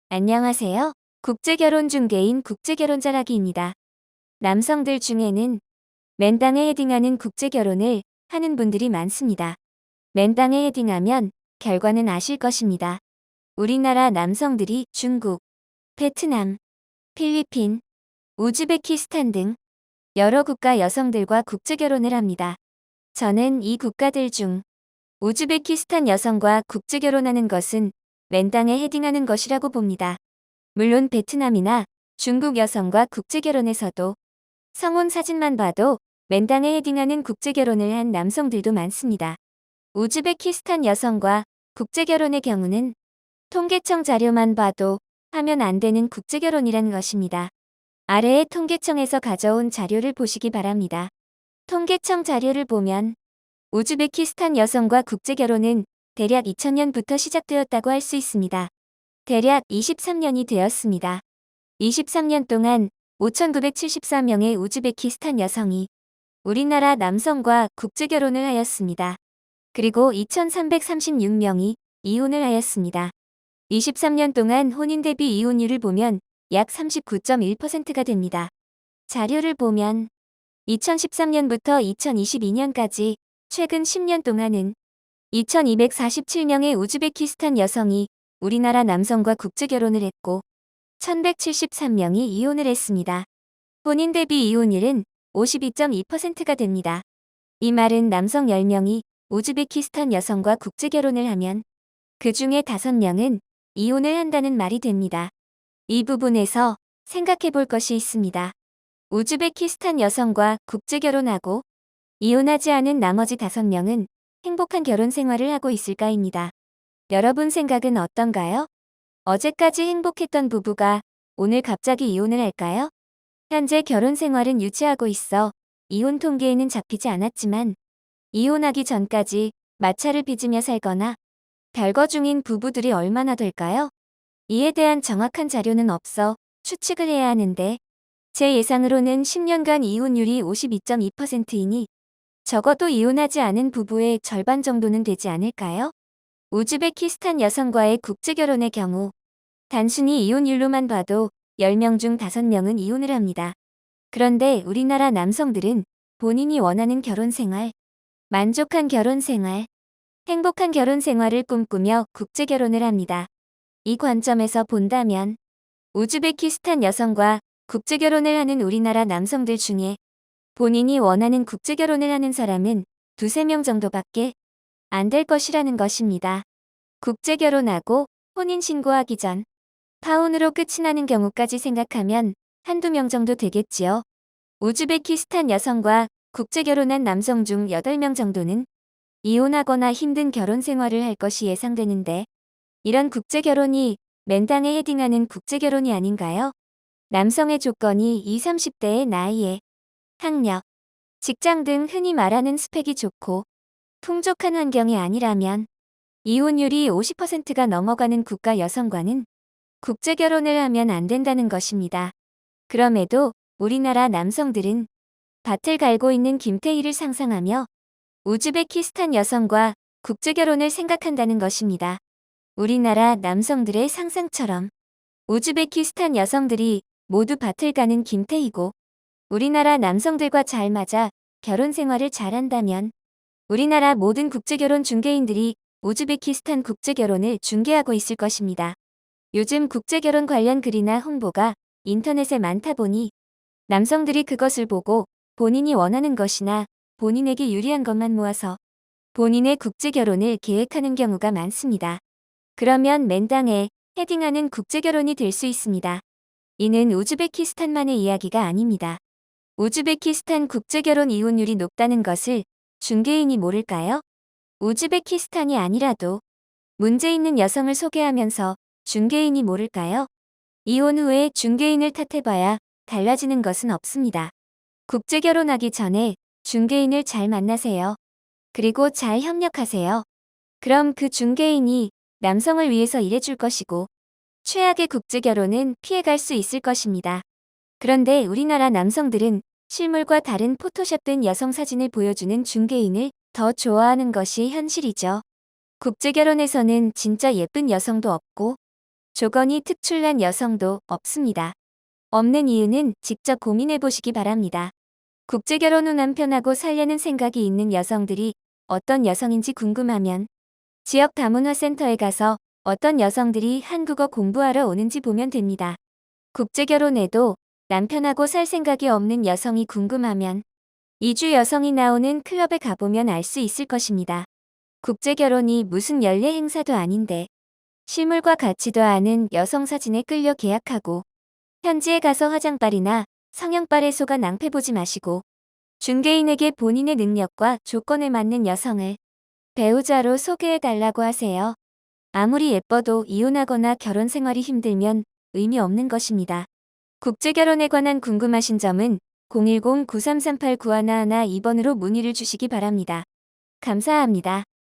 안녕하세요. 국제결혼 중개인 국제결혼자라기입니다. 남성들 중에는 맨땅에 헤딩하는 국제결혼을 하는 분들이 많습니다. 맨땅에 헤딩하면 결과는 아실 것입니다. 우리나라 남성들이 중국, 베트남, 필리핀, 우즈베키스탄 등 여러 국가 여성들과 국제결혼을 합니다. 저는 이 국가들 중 우즈베키스탄 여성과 국제결혼하는 것은 맨땅에 헤딩하는 것이라고 봅니다. 물론 베트남이나 중국 여성과 국제결혼에서도 성혼 사진만 봐도 맨땅에 헤딩하는 국제결혼을 한 남성들도 많습니다. 우즈베키스탄 여성과 국제결혼의 경우는 통계청 자료만 봐도 하면 안 되는 국제결혼이라는 것입니다. 아래의 통계청에서 가져온 자료를 보시기 바랍니다. 통계청 자료를 보면 우즈베키스탄 여성과 국제결혼은 대략 2000년부터 시작되었다고 할 수 있습니다. 대략 23년이 되었습니다. 23년 동안 5,974명의 우즈베키스탄 여성이 우리나라 남성과 국제결혼을 하였습니다. 그리고 2,336명이 이혼을 하였습니다. 23년 동안 혼인 대비 이혼율을 보면 약 39.1%가 됩니다. 자료를 보면 2013년부터 2022년까지 최근 10년 동안은 2,247명의 우즈베키스탄 여성이 우리나라 남성과 국제결혼을 했고 1,173명이 이혼을 했습니다. 혼인 대비 이혼율은 52.2%가 됩니다. 이 말은 남성 10명이 우즈베키스탄 여성과 국제결혼을 하면 그 중에 5명은 이혼을 한다는 말이 됩니다. 이 부분에서 생각해 볼 것이 있습니다. 우즈베키스탄 여성과 국제결혼하고 이혼하지 않은 나머지 5명은 행복한 결혼 생활을 하고 있을까입니다. 여러분 생각은 어떤가요? 어제까지 행복했던 부부가 오늘 갑자기 이혼을 할까요? 현재 결혼 생활은 유지하고 있어 이혼 통계에는 잡히지 않았지만 이혼하기 전까지 마찰을 빚으며 살거나 별거 중인 부부들이 얼마나 될까요? 이에 대한 정확한 자료는 없어 추측을 해야 하는데 제 예상으로는 10년간 이혼율이 52.2%이니 적어도 이혼하지 않은 부부의 절반 정도는 되지 않을까요? 우즈베키스탄 여성과의 국제결혼의 경우 단순히 이혼율로만 봐도 10명 중 5명은 이혼을 합니다. 그런데 우리나라 남성들은 본인이 원하는 결혼 생활, 만족한 결혼 생활, 행복한 결혼 생활을 꿈꾸며 국제결혼을 합니다. 이 관점에서 본다면 우즈베키스탄 여성과 국제결혼을 하는 우리나라 남성들 중에 본인이 원하는 국제결혼을 하는 사람은 2~3명 정도밖에 안 될 것이라는 것입니다. 국제결혼하고 혼인신고하기 전 파혼으로 끝이 나는 경우까지 생각하면 1~2명 정도 되겠지요. 우즈베키스탄 여성과 국제결혼한 남성 중 8명 정도는 이혼하거나 힘든 결혼 생활을 할 것이 예상되는데 이런 국제결혼이 맨땅에 헤딩하는 국제결혼이 아닌가요? 남성의 조건이 20~30대의 나이에 학력, 직장 등 흔히 말하는 스펙이 좋고 풍족한 환경이 아니라면 이혼율이 50%가 넘어가는 국가 여성과는 국제결혼을 하면 안 된다는 것입니다. 그럼에도 우리나라 남성들은 밭을 갈고 있는 김태희를 상상하며 우즈베키스탄 여성과 국제결혼을 생각한다는 것입니다. 우리나라 남성들의 상상처럼 우즈베키스탄 여성들이 모두 밭을 가는 김태희고 우리나라 남성들과 잘 맞아 결혼 생활을 잘한다면 우리나라 모든 국제결혼 중개인들이 우즈베키스탄 국제결혼을 중개하고 있을 것입니다. 요즘 국제결혼 관련 글이나 홍보가 인터넷에 많다 보니 남성들이 그것을 보고 본인이 원하는 것이나 본인에게 유리한 것만 모아서 본인의 국제결혼을 계획하는 경우가 많습니다. 그러면 맨땅에 헤딩하는 국제결혼이 될 수 있습니다. 이는 우즈베키스탄만의 이야기가 아닙니다. 우즈베키스탄 국제결혼 이혼율이 높다는 것을 중개인이 모를까요? 우즈베키스탄이 아니라도 문제 있는 여성을 소개하면서 중개인이 모를까요? 이혼 후에 중개인을 탓해봐야 달라지는 것은 없습니다. 국제결혼하기 전에 중개인을 잘 만나세요. 그리고 잘 협력하세요. 그럼 그 중개인이 남성을 위해서 일해줄 것이고 최악의 국제결혼은 피해갈 수 있을 것입니다. 그런데 우리나라 남성들은 실물과 다른 포토샵된 여성 사진을 보여주는 중개인을 더 좋아하는 것이 현실이죠. 국제결혼에서는 진짜 예쁜 여성도 없고 조건이 특출난 여성도 없습니다. 없는 이유는 직접 고민해 보시기 바랍니다. 국제결혼 후 남편하고 살려는 생각이 있는 여성들이 어떤 여성인지 궁금하면 지역 다문화센터에 가서 어떤 여성들이 한국어 공부하러 오는지 보면 됩니다. 국제결혼에도 남편하고 살 생각이 없는 여성이 궁금하면 이주 여성이 나오는 클럽에 가보면 알 수 있을 것입니다. 국제결혼이 무슨 연례 행사도 아닌데 실물과 같지도 않은 여성 사진에 끌려 계약하고 현지에 가서 화장빨이나 성형빨에 속아 낭패보지 마시고 중개인에게 본인의 능력과 조건에 맞는 여성을 배우자로 소개해달라고 하세요. 아무리 예뻐도 이혼하거나 결혼 생활이 힘들면 의미 없는 것입니다. 국제결혼에 관한 궁금하신 점은 010-9338-9111 2번으로 문의를 주시기 바랍니다. 감사합니다.